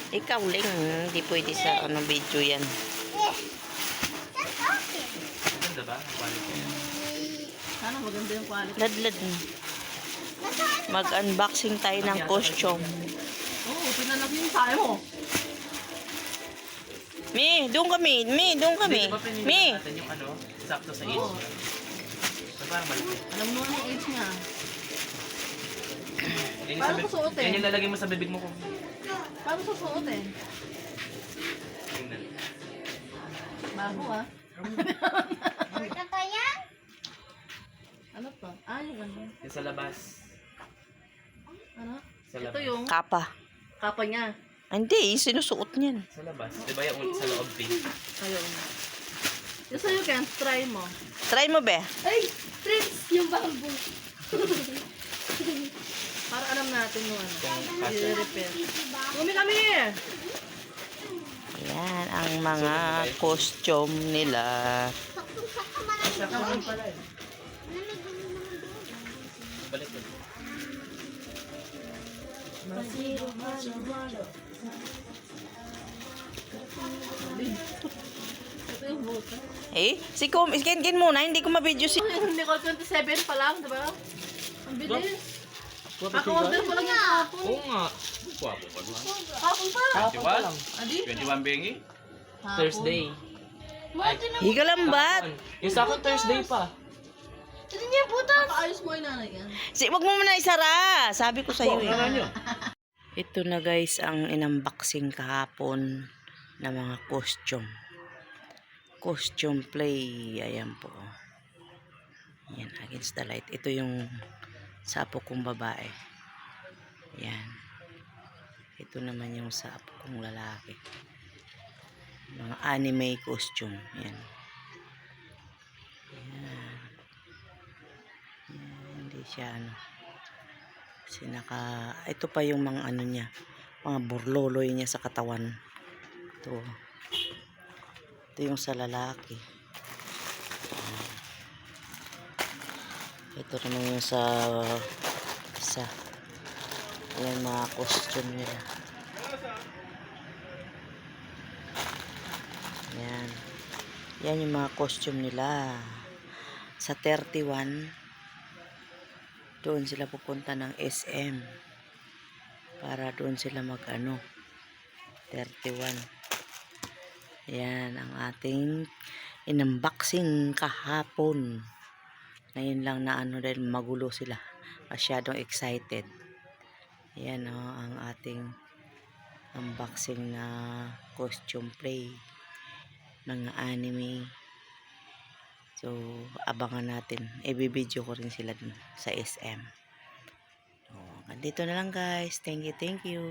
Ikaw lang, hindi pwede sa ano video yan. Maganda ba? Quality. Sana maganda yung quality. Ladlad. Mag-unboxing tayo ng costume. Oo, pinalaki yung tayo mo. Mi, doon kami. Mi, doon kami. Hindi ba pinili Mi. natin yung ano, sakto sa age Oo. niya? So, parang malapit. Alam mo ang age niya. Yan yung Paano sabi- susuotin? Yan yung lalagay mo sa bibig mo ko. Paano susuotin? Tingnan. Bago ah. Ano to? Ah, yung ano. Yung sa labas. Ano? Sa Ito labas. yung Kapa. kapa niya. Hindi, sinusuot niyan. Sa labas. Di ba yung sa loob pink? Ayun. Yung sa'yo, Ken, try mo. Try mo, be. Ay, Prince, yung bago. Para alam natin yung ano. Kung kasya. I-repair. Kami! Yan ang mga costume nila. Saka pala eh. Balik ko. Ito yung buta. Si Ken muna, hindi ko ma-video si... Hindi ko 27 pa lang, di ba? Ang bilis. Ako-order ko lang yung hapon. Oo nga. Guwapo pa doon. Hapon pa. Diba lang? Adi? 21 bengi? Hapon. Thursday. Higa lambat. Yung sa akin Thursday pa. Ito niya, butas. Paayos mo yung nanay yan. Wag mo muna isara. Sabi ko sa'yo eh. Ano nyo? Ito na guys ang inunboxing kahapon na mga costume. Costume play. Ayan po. Ayan, against the light. Ito yung sapo kong babae. Ayan. Ito naman yung sapo kong lalaki. Mga anime costume. Ayan. Ayan. Ayan. Hindi siya ano. Kasi ito pa yung mga ano niya. Mga burloloy niya sa katawan. Ito. Ito yung sa lalaki. Ito naman yung sa isa. Ayan mga costume nila. Ayan. Yan yung mga costume nila. Sa 31, doon sila pupunta ng SM. Para doon sila mag-ano. 31. Ayan ang ating inunboxing kahapon. Ngayon lang na ano dahil magulo sila. Masyadong excited. Ayan ang ating unboxing na costume play. Mga anime. So, abangan natin. I-video ko rin sila dun sa SM. So, ganito na lang guys. Thank you.